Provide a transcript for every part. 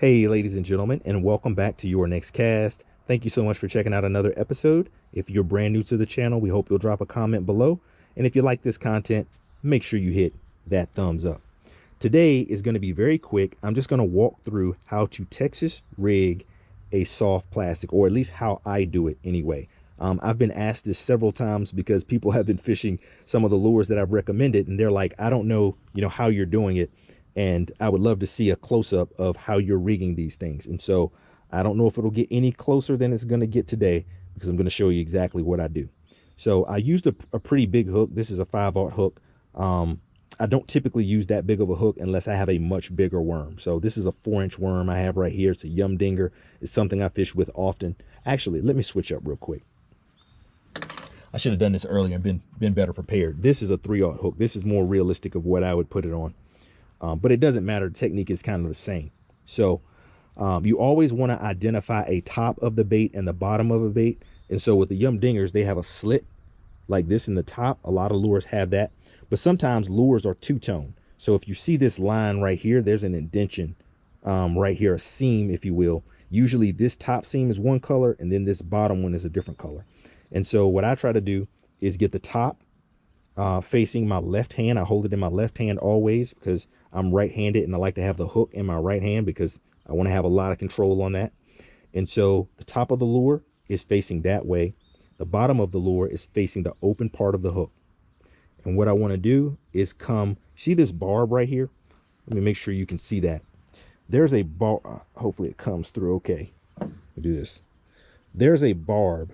Hey, ladies and gentlemen, and welcome back to your next cast. Thank you so much for checking out another episode. If you're brand new to the channel, we hope you'll drop a comment below. And if you like this content, make sure you hit that thumbs up. Today is going to be very quick. I'm just going to walk through how to Texas rig a soft plastic, or at least how I do it anyway. I've been asked this several times because people have been fishing some of the lures that I've recommended, and they're like, I don't know, how you're doing it. And I would love to see a close-up of how you're rigging these things. And so I don't know if it'll get any closer than it's going to get today, because I'm going to show you exactly what I do. So I used a pretty big hook. This is a 5/0 hook. I don't typically use that big of a hook unless I have a much bigger worm. So this is a 4-inch worm I have right here. It's a yum dinger. It's something I fish with often. Actually, let me switch up real quick. I should have done this earlier and been better prepared. This is a 3/0 hook. This is more realistic of what I would put it on. But it doesn't matter. The technique is kind of the same. So you always want to identify a top of the bait and the bottom of a bait. And so with the yum dingers, they have a slit like this in the top. A lot of lures have that. But sometimes lures are two-tone. So if you see this line right here, there's an indentation right here, a seam, if you will. Usually this top seam is one color, and then this bottom one is a different color. And so what I try to do is get the top facing my left hand. I hold it in my left hand always because I'm right-handed, and I like to have the hook in my right hand because I want to have a lot of control on that. And so the top of the lure is facing that way. The bottom of the lure is facing the open part of the hook. And what I want to do is see this barb right here? Let me make sure you can see that. There's a barb. Hopefully it comes through okay. Let me do this. There's a barb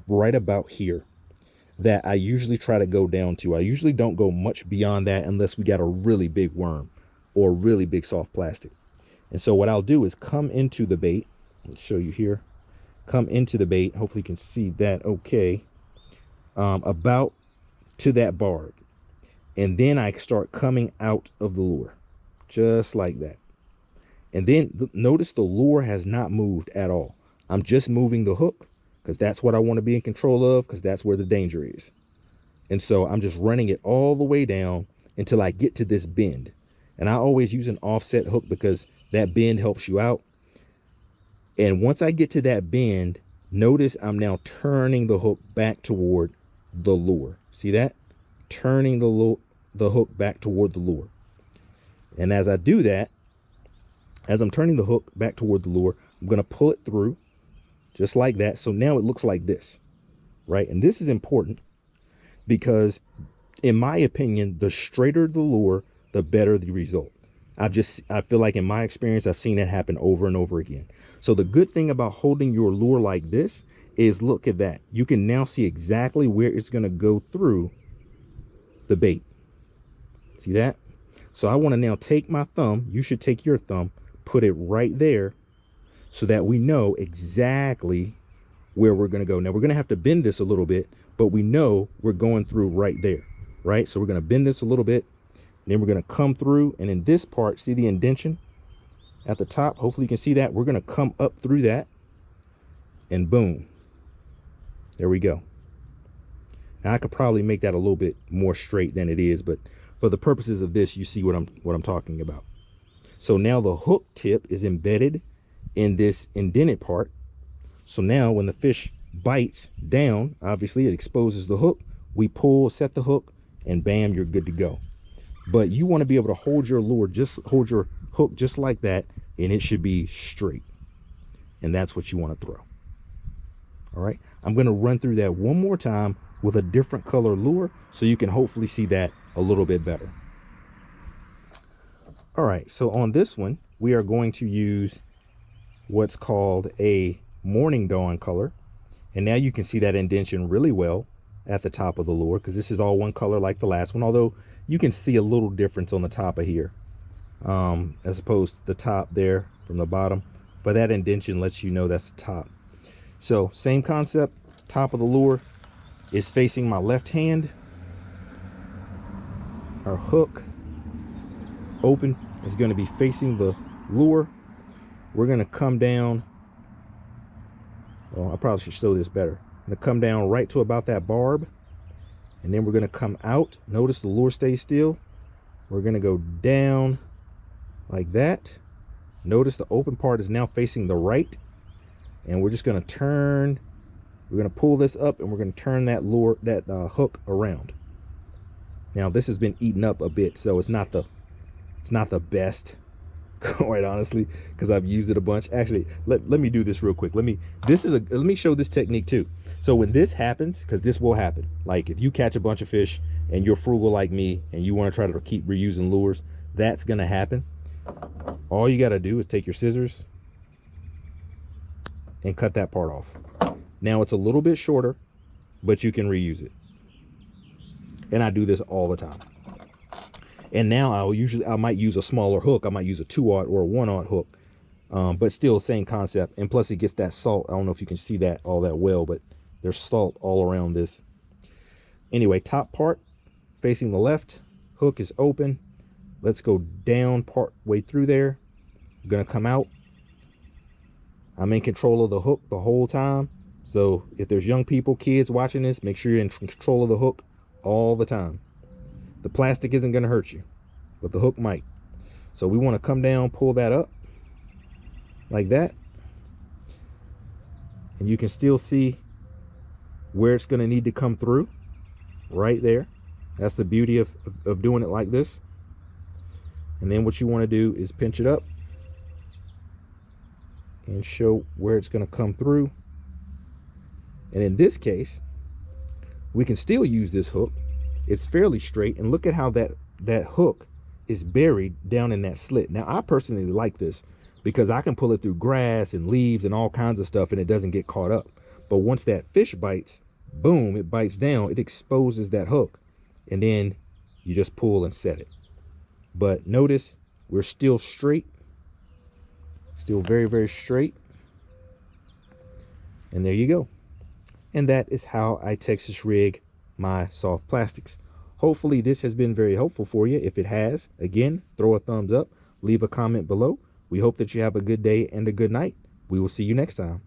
right about here that I usually try to go down to. I usually don't go much beyond that unless we got a really big worm or really big soft plastic. And so what I'll do is come into the bait. Let's show you here. Come into the bait. Hopefully you can see that okay. About to that barb. And then I start coming out of the lure. Just like that. And then notice the lure has not moved at all. I'm just moving the hook because that's what I want to be in control of, because that's where the danger is. And so I'm just running it all the way down until I get to this bend. And I always use an offset hook because that bend helps you out. And once I get to that bend, notice I'm now turning the hook back toward the lure. See that? Turning the hook back toward the lure. And as I do that, as I'm turning the hook back toward the lure, I'm going to pull it through just like that. So now it looks like this, right? And this is important because in my opinion, the straighter the lure, the better the result. I feel like in my experience, I've seen it happen over and over again. So the good thing about holding your lure like this is, look at that. You can now see exactly where it's going to go through the bait. See that? So I want to now take my thumb. You should take your thumb, put it right there so that we know exactly where we're going to go. Now we're going to have to bend this a little bit, but we know we're going through right there, right? So we're going to bend this a little bit. Then we're going to come through, and in this part, see the indentation at the top? Hopefully you can see that. We're going to come up through that, and boom, there we go. Now I could probably make that a little bit more straight than it is, but for the purposes of this, you see what I'm talking about. So now the hook tip is embedded in this indented part. So now when the fish bites down, obviously it exposes the hook. We pull, set the hook, and bam, you're good to go. But you want to be able to hold your lure, just hold your hook just like that, and it should be straight. And that's what you want to throw. All right. I'm going to run through that one more time with a different color lure so you can hopefully see that a little bit better. All right. So on this one, we are going to use what's called a morning dawn color. And now you can see that indentation really well at the top of the lure because this is all one color like the last one, although you can see a little difference on the top of here as opposed to the top there from the bottom, but that indentation lets you know that's the top. So same concept. Top of the lure is facing my left hand. Our hook open is going to be facing the lure. We're going to come down. Well, I probably should show this better. I'm going to come down right to about that barb, and then we're going to come out. Notice the lure stays still. We're going to go down like that, Notice the open part is now facing the right, and we're just going to turn. We're going to pull this up, and we're going to turn that hook around. Now this has been eaten up a bit, so it's not the best, quite honestly, because I've used it a bunch. Actually, let me do this real quick. Let me show this technique too. So when this happens, because this will happen, like if you catch a bunch of fish and you're frugal like me and you want to try to keep reusing lures, that's going to happen. All you got to do is take your scissors and cut that part off. Now it's a little bit shorter, but you can reuse it. And I do this all the time. And now I might use a smaller hook. I might use a 2/0 or a 1/0 hook, but still same concept. And plus it gets that salt. I don't know if you can see that all that well, but there's salt all around this. Anyway, top part facing the left, hook is open. Let's go down part way through there. I'm gonna come out. I'm in control of the hook the whole time. So if there's young people, kids watching this, make sure you're in control of the hook all the time. The plastic isn't going to hurt you, but the hook might. So we want to come down, pull that up like that. And you can still see where it's going to need to come through right there. That's the beauty of doing it like this. And then what you want to do is pinch it up and show where it's going to come through. And in this case, we can still use this hook. It's fairly straight, and look at how that hook is buried down in that slit. Now I personally like this because I can pull it through grass and leaves and all kinds of stuff and it doesn't get caught up. But once that fish bites, boom, it bites down, it exposes that hook, and then you just pull and set it. But notice we're still straight, still very, very straight. And there you go. And that is how I Texas rig my soft plastics. Hopefully this has been very helpful for you. If it has, again, throw a thumbs up, leave a comment below. We hope that you have a good day and a good night. We will see you next time.